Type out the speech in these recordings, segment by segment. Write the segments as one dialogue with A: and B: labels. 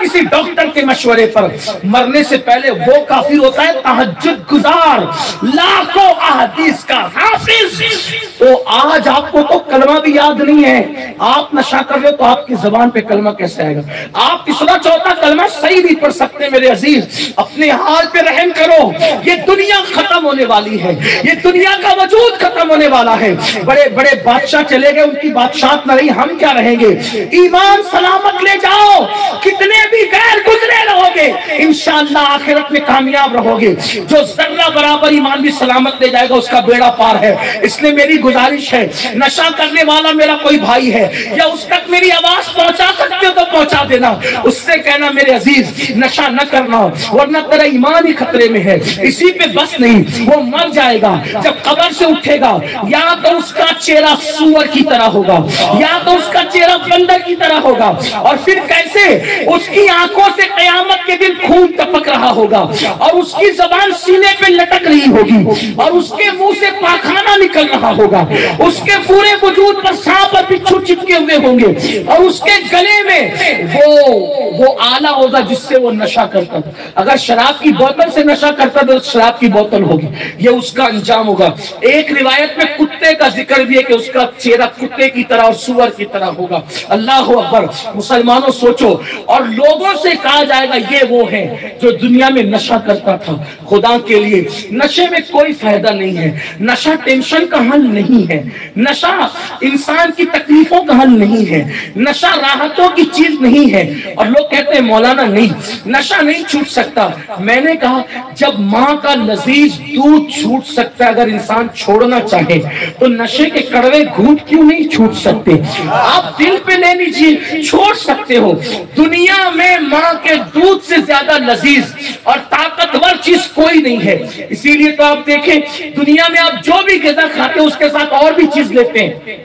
A: کسی ڈاکٹر کے مشورے پر، مرنے سے پہلے وہ کافر ہوتا ہے تہجد گزار، لاکھوں احادیث کا حافظ۔ تو آج آپ کو تو کلمہ بھی یاد نہیں ہے، آپ نشہ کر رہے ہو تو آپ کی زبان پہ کلمہ کیسے آئے گا؟ آپ تیسرا چوتھا کلمہ صحیح نہیں پڑھ سکتے۔ میرے عزیز اپنے حال پہ رحم کرو، یہ دنیا ختم ہونے والی ہے، یہ دنیا کا وجود ختم ہونے والا ہے۔ بڑے بڑے بادشاہ چلے گئے، ان کی بادشاہت نہ رہی، ہم کیا رہیں گے؟ ایمان سلامت لے جاؤ، کتنے بھی غیر گزرے رہو گے انشاءاللہ آخرت میں کامیاب رہو گے۔ جو ذرہ برابر ایمان بھی سلامت لے جائے گا اس کا بیڑا پار ہے۔ اس لیے میری گزارش ہے، نشہ کرنے والا میرا کوئی بھائی ہے یا اس تک میری آواز پہنچا سکتے ہو تو پہنچا دینا، اس سے کہنا میرے عزیز نشہ نہ کرنا ورنہ تیرا ایمان ہی خطرے میں ہے۔ اسی پہ بس نہیں، وہ مر جائے گا، جب قبر سے اٹھے گا یا تو اس کا چہرہ سور کی طرح ہوگا یا تو اس کا چہرہ بندر کی طرح ہوگا، اور پھر کیسے اس کی آنکھوں سے قیامت کے دن خون ٹپک رہا ہوگا اور اس کی زبان سینے پہ لٹک رہی ہوگی اور اس کے منہ سے پاخانہ نکل رہا ہوگا، اس کے پورے وجود پر سانپ اور بچھو چپکے ہوئے ہوں گے اور اس کے گلے میں وہ آلہ ہوگا جس سے وہ نشہ کرتا تھا۔ اگر شراب کی بوتل سے نشہ کرتا تو شراب کی بوتل ہوگی، یہ اس کا انجام ہوگا۔ ایک روایت میں کتے کا ذکر بھی ہے کہ اس کا چہرہ کتے کی طرح اور سور کی طرح ہوگا۔ اللہ اکبر۔ مسلمانوں سوچو، اور لوگوں سے کہا جائے گا یہ وہ ہے جو دنیا میں نشہ کرتا تھا۔ خدا کے لیے نشے میں کوئی فائدہ نہیں ہے، نشہ ٹینشن کا حل نہیں ہے، نشہ انسان کی تکلیفوں کا حل نہیں ہے، نشہ راحتوں کی چیز نہیں ہے۔ اور لوگ کہتے ہیں مولانا نہیں، نشہ نہیں چھوٹ سکتا۔ میں نے کہا جب ماں کا لذیذ دودھ چھوٹ سکتا ہے، اگر انسان چھوڑنا چاہے تو نشے کے کڑوے گھونٹ کیوں نہیں چھوٹ سکتے؟ آپ دل پہ لے لیجیے، چھوڑ سکتے ہو۔ دنیا میں ماں کے دودھ سے زیادہ لذیذ اور طاقتور چیز کوئی نہیں ہے۔ اسی لیے تو آپ دیکھیں دنیا میں آپ جو بھی غذا کھاتے ہیں اس کے ساتھ اور بھی چیز لیتے ہیں،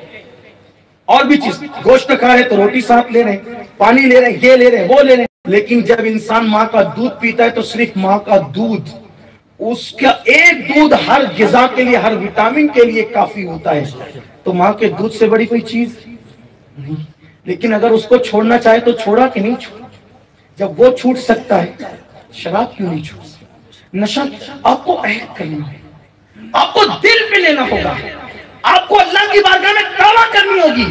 A: اور بھی چیز، گوشت کھا رہے تو روٹی ساتھ لے رہے ہیں، پانی لے رہے ہیں، یہ لے رہے ہیں، وہ لے رہے ہیں۔ لیکن جب انسان ماں کا دودھ پیتا ہے تو صرف ماں کا دودھ، اس کا ایک دودھ ہر غذا کے لیے، ہر وٹامن کے لیے کافی ہوتا ہے۔ تو ماں کے دودھ سے بڑی کوئی چیز نہیں۔ لیکن اگر اس کو چھوڑنا چاہے تو چھوڑا کہ نہیں چھوڑا؟ جب وہ چھوٹ سکتا ہے شراب کیوں نہیں چھوٹ سکتا؟ نشہ آپ کو عہد کرنا ہے، آپ کو دل پہ لینا ہوگا، آپ کو اللہ کی بارگاہ میں توبہ کرنی ہوگی،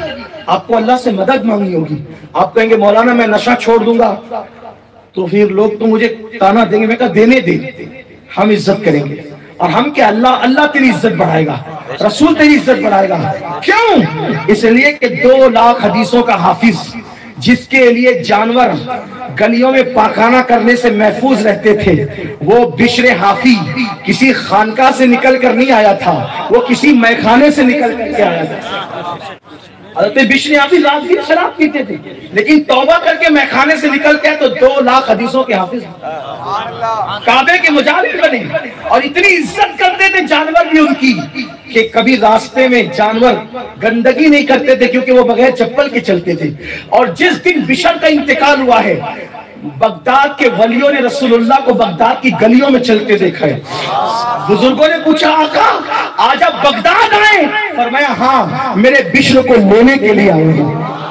A: آپ کو اللہ سے مدد مانگنی ہوگی۔ آپ کہیں گے مولانا میں نشہ چھوڑ دوں گا تو پھر لوگ تو مجھے تانا دیں گے۔ میں کہا دینے دیں، ہم عزت کریں گے، اور ہم کہ اللہ تیری عزت بڑھائے گا، رسول تیری عزت بڑھائے گا۔ کیوں؟ اس لیے کہ 2 لاکھ حدیثوں کا حافظ، جس کے لیے جانور گلیوں میں پاخانہ کرنے سے محفوظ رہتے تھے، وہ بشر حافی کسی خانقاہ سے نکل کر نہیں آیا تھا، وہ کسی میخانے سے نکل کر کے آیا تھا۔ حضرت بشر حافی رات دن شراب پیتے تھے، لیکن توبہ کر کے میخانے سے نکل کے تو 2 لاکھ حدیثوں کے حافظ، کعبے کے مجاہد بنے، اور اتنی عزت کرتے تھے جانور بھی ان کی کہ کبھی راستے میں جانور گندگی نہیں کرتے تھے کیونکہ وہ بغیر چپل کے چلتے تھے۔ اور جس دن بشر کا انتقال ہوا ہے، بغداد کے ولیوں نے رسول اللہ کو بغداد کی گلیوں میں چلتے دیکھا ہے۔ بزرگوں نے پوچھا آقا آج آپ بغداد آئے؟ فرمایا ہاں، میرے بشر کو لینے کے لیے آئے ہیں۔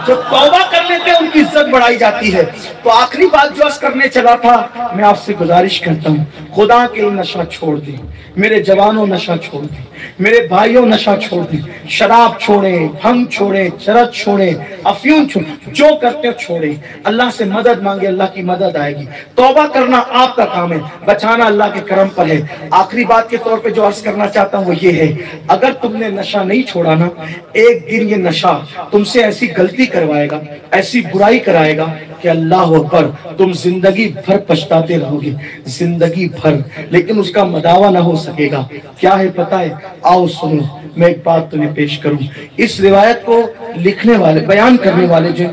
A: جو توبہ کر لیتے ہیں ان کی عزت بڑھائی جاتی ہے۔ تو آخری بات جو عرض کرنے چلا تھا، میں آپ سے گزارش کرتا ہوں خدا کے لیے نشہ چھوڑ دیں، میرے جوانوں نشہ چھوڑ دیں، میرے بھائیوں نشہ چھوڑ دیں، شراب چھوڑیں، بھنگ چھوڑیں، چرس چھوڑیں، افیون چھوڑیں، جو کرتے ہو چھوڑیں۔ اللہ سے مدد مانگے، اللہ کی مدد آئے گی۔ توبہ کرنا آپ کا کام ہے، بچانا اللہ کے کرم پر ہے۔ آخری بات کے طور پہ جو عرض کرنا چاہتا ہوں وہ یہ ہے، اگر تم نے نشہ نہیں چھوڑا نا، ایک دن یہ نشہ تم سے ایسی غلطی کروائے گا، ایسی برائی کرائے گا کہ اللہ اکبر تم زندگی بھر پچھتاتے رہو گے، زندگی بھر، لیکن اس کا مداوع نہ ہو سکے گا۔ کیا ہے پتہ ہے؟ آؤ سنو، میں ایک بات تمہیں پیش کروں۔ اس روایت کو لکھنے والے، بیان کرنے والے جو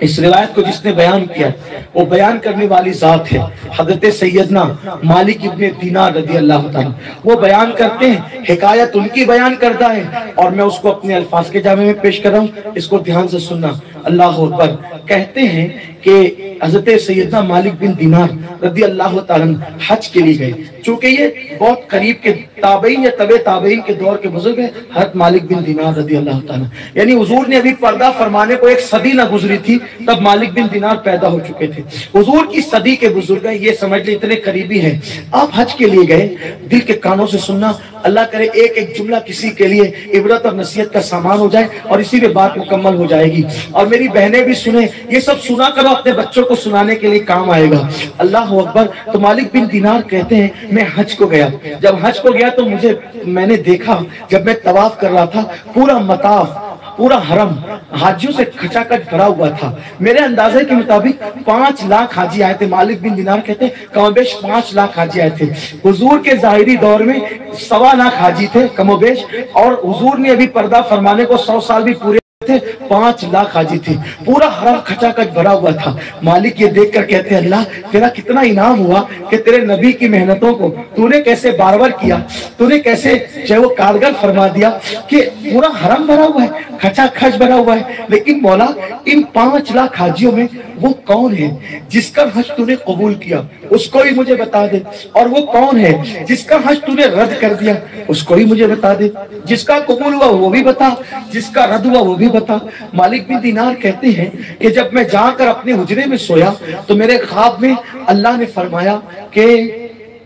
A: اس روایت کو جس نے بیان کیا، وہ بیان کرنے والی ذات ہے حضرت سیدنا مالک ابن دینار رضی اللہ تعالیٰ۔ وہ بیان کرتے ہیں، حکایت ان کی بیان کرتا ہے، اور میں اس کو اپنے الفاظ کے جامع میں پیش کر رہا ہوں، اس کو دھیان سے سننا۔ اللہ اکبر۔ کہتے ہیں کہ کہ حضرت سیدنا مالک بن دینار رضی اللہ تعالیٰ حج کے لیے گئے. چونکہ یہ بہت قریب کے تابعین یا تبع تابعین کے دور کے بزرگ ہیں حضرت مالک بن دینار رضی اللہ تعالیٰ. یعنی حضور نے ابھی پردہ فرمانے کو ایک صدی نہ گزری تھی تب مالک بن دینار پیدا ہو چکے تھے. حضور کی صدی کے بزرگ ہیں، یہ سمجھ لیں اتنے قریبی ہیں. آپ حج کے لیے گئے، دل کے کانوں سے سننا، اللہ کرے ایک ایک جملہ کسی کے لیے عبرت اور نصیحت کا سامان ہو جائے اور اسی میں بات مکمل ہو جائے گی. اور میری بہنیں بھی سنیں، یہ سب سنا کرو، اپنے بچوں کو سنانے کے لیے کام آئے گا. اللہ اکبر. تو مالک بن دینار کہتے ہیں میں حج کو گیا. جب حج کو گیا تو میں نے دیکھا، جب میں طواف کر رہا تھا، پورا مطاف، پورا حرم حاجیوں سے کھچا کچ بھرا ہوا تھا. میرے اندازے کے مطابق 5 لاکھ حاجی آئے تھے. مالک بن دینار کہتے ہیں کم و بیش 5 لاکھ حاجی آئے تھے. حضور کے ظاہری دور میں 1.25 لاکھ حاجی تھے کم و بیش، اور حضور نے ابھی پردہ فرمانے کو 100 سال بھی پورے تھے. 5 لاکھ حاجی تھے. پورا حرم کھچا کچ بھرا ہوا تھا. مالک یہ دیکھ کر کہتے ہیں اللہ تیرا کتنا انعام ہوا کہ تیرے نبی کی محنتوں کو تو نے کیسے بار کیا، تو نے کیسے چاہے وہ کارگر فرما دیا کہ پورا حرم بھرا ہوا ہے، کھچا کھچ بھرا ہوا ہے. لیکن مولا ان 5 لاکھ حاجیوں میں وہ کون ہے جس کا حج تو نے قبول کیا، اس کو ہی مجھے بتا دے. اور وہ کون ہے جس کا حج تو نے رد کر دیا، اس کو ہی مجھے بتا دے. جس کا قبول ہوا وہ بھی بتا، جس کا رد ہوا وہ بھی بتا. مالک بن دینار کہتے ہیں کہ جب میں جا کر اپنے حجرے میں سویا تو میرے خواب میں اللہ نے فرمایا کہ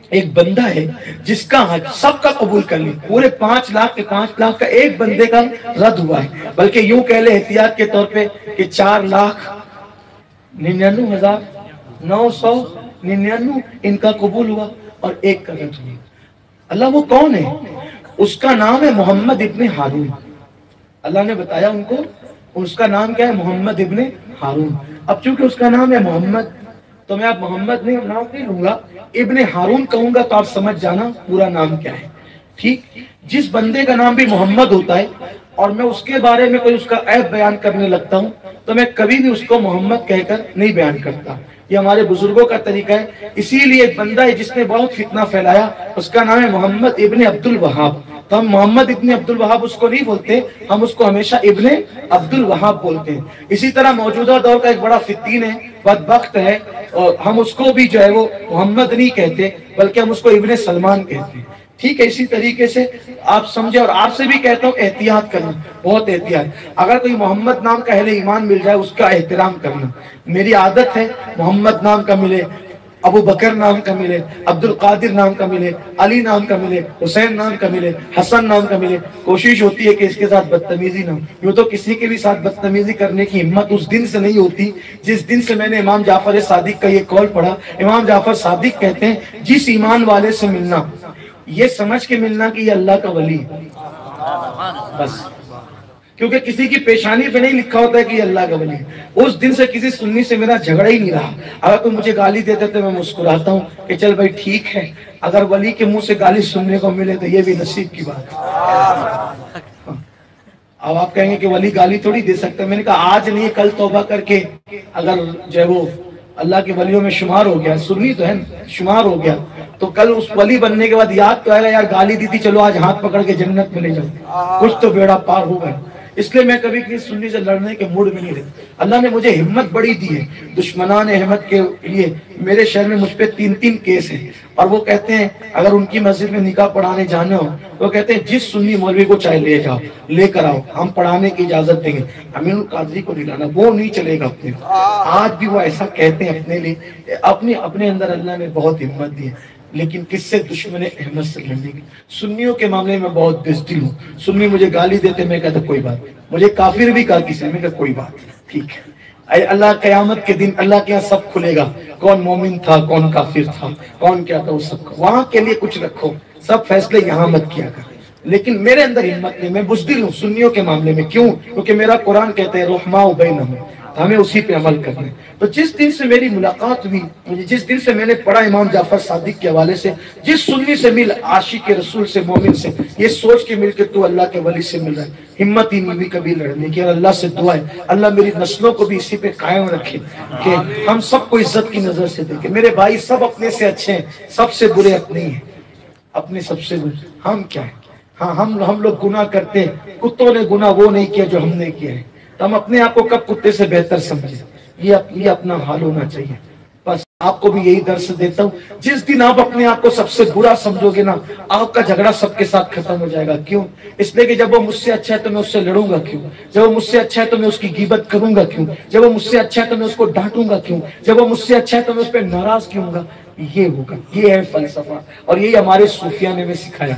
A: ایک بندہ ہے جس کا حج سب کا قبول کر لی. پورے 5 لاکھ کے 5 لاکھ کا ایک بندے کا رد ہوا ہے. بلکہ یوں کہہ لے احتیاط کے طور پہ کہ 4,99,999 ان کا قبول ہوا اور ایک کا رد ہوا. اللہ وہ کون ہے؟ اس کا نام ہے محمد ابن ہارون. اللہ نے بتایا ان کو، اس کا نام کیا ہے؟ محمد ابن ہارون. اب چونکہ اس کا نام ہے محمد تو میں اب محمد نام نہیں لوں گا، ابن ہارون کہوں گا تو آپ سمجھ جانا پورا نام کیا ہے. ٹھیک. جس بندے کا نام بھی محمد ہوتا ہے اور میں اس کے بارے میں کوئی اس کا عیب بیان کرنے لگتا ہوں تو میں کبھی بھی اس کو محمد کہہ کر نہیں بیان کرتا. یہ ہمارے بزرگوں کا طریقہ ہے. اسی لیے ایک بندہ ہے جس نے بہت فتنہ پھیلایا، اس کا نام ہے محمد ابن عبد الوہاب. تو ہم محمد ابن عبد الوہاب اس کو نہیں بولتے، ہم اس کو ہمیشہ ابن عبد الوہاب بولتے ہیں. اسی طرح موجودہ دور کا ایک بڑا فتین ہے، بدبخت ہے، اور ہم اس کو بھی جو ہے وہ محمد نہیں کہتے بلکہ ہم اس کو ابن سلمان کہتے ہیں. ٹھیک ہے. اسی طریقے سے آپ سمجھے، اور آپ سے بھی کہتا ہوں احتیاط کرنا، بہت احتیاط. اگر کوئی محمد نام کا اہل ایمان مل جائے اس کا احترام کرنا. میری عادت ہے محمد نام کا ملے، ابو بکر نام کا ملے، عبد القادر نام کا ملے، علی نام کا ملے، حسین نام کا ملے، حسن نام کا ملے. کوشش ہوتی ہے کہ اس کے ساتھ بدتمیزی نہ ہو. یوں تو کسی کے بھی ساتھ بدتمیزی کرنے کی ہمت اس دن سے نہیں ہوتی جس دن سے میں نے امام جعفر صادق کا یہ قول پڑھا. امام جعفر صادق کہتے ہیں جس ایمان والے سے ملنا یہ سمجھ کے ملنا کہ یہ اللہ کا ولی ہے بس. کیونکہ کسی کی پیشانی پہ نہیں لکھا ہوتا ہے کہ یہ اللہ کا ولی ہے. اس دن سے کسی سنی سے میرا جھگڑا ہی نہیں رہا. اگر کوئی مجھے گالی دیتے تو میں مسکراتا ہوں کہ چل بھائی ٹھیک ہے، اگر ولی کے منہ سے گالی سننے کو ملے تو یہ بھی نصیب کی بات ہے. اب آپ کہیں گے کہ ولی گالی تھوڑی دے سکتا ہے. میں نے کہا آج نہیں کل توبہ کر کے اگر جو ہے وہ اللہ کے ولیوں میں شمار ہو گیا، سنی تو ہے شمار ہو گیا، تو کل اس ولی بننے کے بعد یاد تو آئے گا یار گالی دی تھی، چلو آج ہاتھ پکڑ کے جنت میں لے جاؤ، کچھ تو بیڑا پار ہوگا. اس لیے میں کبھی کسی سنی سے لڑنے کے موڈ میں نہیں رہتا. اللہ نے مجھے ہمت بڑی دی ہے. دشمنان احمد کے لیے میرے شہر میں مجھ پہ 3 کیس ہیں، اور وہ کہتے ہیں اگر ان کی مسجد میں نکاح پڑھانے جانا ہو وہ کہتے ہیں جس سنی مولوی کو چاہے لے جاؤ، لے کر آؤ، ہم پڑھانے کی اجازت دیں گے. امین القادری کو نہیں لانا، وہ نہیں چلے گا اپنے. آج بھی وہ ایسا کہتے ہیں اپنے لیے. اپنے اندر اللہ نے بہت ہمت دی ہے. لیکن کس سے؟ دشمن احمد سے لڑنے کی. سنیوں کے معاملے میں بہت بزدل ہوں. سنی مجھے گالی دیتے میں کہتا کوئی بات نہیں، مجھے کافر بھی کہا کسی نے، میں کہا کوئی بات نہیں ٹھیک ہے. اے اللہ قیامت کے دن اللہ کے یہاں سب کھلے گا، کون مومن تھا، کون کافر تھا، کون کیا تھا، وہ سب کا وہاں کے لیے کچھ رکھو. سب فیصلے یہاں مت کیا کر. لیکن میرے اندر ہمت نہیں، میں بزدل ہوں سنیوں کے معاملے میں. کیوں؟ کیونکہ میرا قرآن کہتا ہے رحماء بینہم، ہمیں اسی پہ عمل کرنا ہے. تو جس دن سے میری ملاقات ہوئی، جس دن سے میں نے پڑھا امام جعفر صادق کے حوالے سے، جس سنی سے مل، عاشق رسول سے، مومن سے، یہ سوچ کے مل کے تو اللہ کے ولی سے مل رہا ہے. ہمت ہی نہیں ہوئی کبھی لڑنے کی. اور اللہ سے دعا ہے اللہ میری نسلوں کو بھی اسی پہ قائم رکھے کہ ہم سب کو عزت کی نظر سے دیکھیں. میرے بھائی سب اپنے سے اچھے ہیں، سب سے برے اپنے ہی ہیں. اپنے سب سے برے ہم کیا ہیں؟ ہاں ہم لوگ گناہ کرتے ہیں. کتوں نے گناہ وہ نہیں کیا جو ہم نے کیا ہے. تو ہم اپنے آپ کو کب کتے سے بہتر سمجھیں؟ یہ اپنا حال ہونا چاہیے. بس آپ کو بھی یہی درس دیتا ہوں, جس دن آپ اپنے آپ کو سب سے برا سمجھو گے نا, آپ کا جھگڑا سب کے ساتھ ختم ہو جائے گا. کیوں؟ اس لیے کہ جب وہ مجھ سے اچھا ہے تو میں اس سے لڑوں گا کیوں؟ جب وہ مجھ سے اچھا ہے تو میں اس کی غیبت کروں گا کیوں؟ جب وہ مجھ سے اچھا ہے تو میں اس کو ڈانٹوں گا کیوں؟ جب وہ مجھ سے اچھا ہے تو میں اس پہ ناراض کیوں ہوں گا؟ یہ ہوگا. یہ ہے فلسفہ, اور یہی ہمارے صوفیاء نے بھی سکھایا.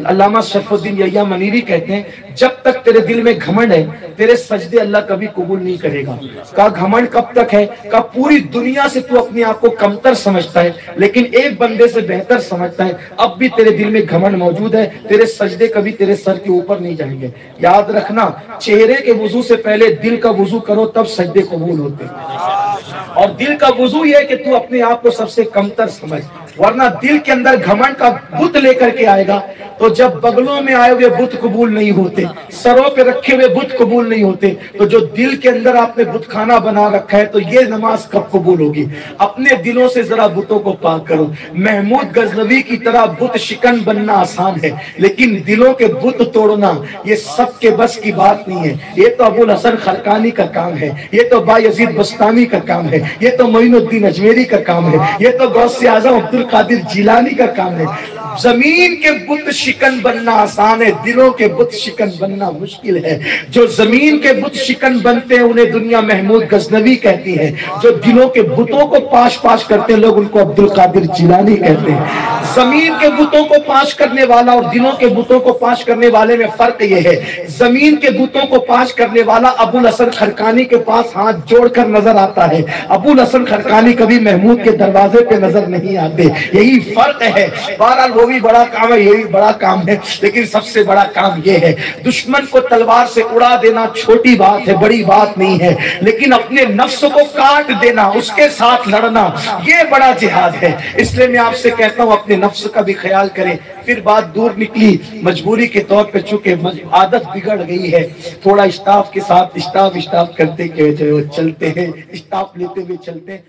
A: علامہ شرف الدین یحییٰ منیری کہتے ہیں, جب تک تیرے دل میں گھمنڈ ہے تیرے سجدے اللہ کبھی قبول نہیں کرے گا. کہا گھمنڈ کب تک ہے؟ کہا پوری دنیا سے تو اپنے آپ کو کمتر سمجھتا ہے لیکن ایک بندے سے بہتر سمجھتا ہے, اب بھی تیرے دل میں گھمنڈ موجود ہے, تیرے سجدے کبھی تیرے سر کے اوپر نہیں جائیں گے. یاد رکھنا, چہرے کے وضو سے پہلے دل کا وضو کرو تب سجدے قبول ہوتے ہیں. اور دل کا وضو یہ ہے کہ تو اپنے آپ کو سب سے کمتر سمجھ, ورنہ دل کے اندر گھمنڈ کا بت لے کر کے آئے گا تو جب بغلوں میں آئے ہوئے بت قبول نہیں ہوتے, سروں پہ رکھے ہوئے بت قبول نہیں ہوتے, تو جو دل کے اندر آپ نے بت خانہ بنا رکھا ہے تو یہ نماز کب قبول ہوگی؟ اپنے دلوں سے ذرا بتوں کو پاک کرو. محمود غزنوی کی طرح بت شکن بننا آسان ہے لیکن دلوں کے بت توڑنا یہ سب کے بس کی بات نہیں ہے. یہ تو ابو الحسن خرقانی کا کام ہے, یہ تو بایزید بستانی کا کام ہے, یہ تو معین الدین اجمیری کا کام ہے, یہ تو غوث اعظم عبد القادر جیلانی کا کام ہے. زمین کے بت شکن بننا آسان ہے, دلوں کے بت شکن بننا مشکل ہے. جو زمین کے بت شکن بنتے ہیں انہیں دنیا محمود غزنوی کہتی ہے, جو دلوں کے بتوں کو پاش پاش کرتے ہیں لوگ ان کو عبد القادر جیلانی کہتے ہیں. زمین کے بتوں کو پاش کرنے والا اور دلوں کے بتوں کو پاش کرنے والے میں فرق یہ ہے, زمین کے بتوں کو پاش کرنے والا ابو الحسن خرقانی کے پاس ہاتھ جوڑ کر نظر آتا ہے, ابو الحسن خرقانی کبھی محمود کے دروازے پہ نظر نہیں آتے. یہی فرق ہے. بہرحال وہ بھی بڑا کام ہے, یہ بھی بڑا کام ہے, لیکن سب سے بڑا کام یہ ہے دشمن کو تلوار سے اڑا دینا چھوٹی بات ہے, بڑی بات نہیں ہے, لیکن اپنے نفس کو کاٹ دینا, اس کے ساتھ لڑنا, یہ بڑا جہاد ہے. اس لیے میں آپ سے کہتا ہوں اپنے نفس کا بھی خیال کریں. پھر بات دور نکلی مجبوری کے طور پہ, چونکہ عادت بگڑ گئی ہے, تھوڑا اسٹاف کے ساتھ اسٹاف کرتے کہ جو چلتے ہیں, اسٹاف لیتے ہوئے چلتے ہیں.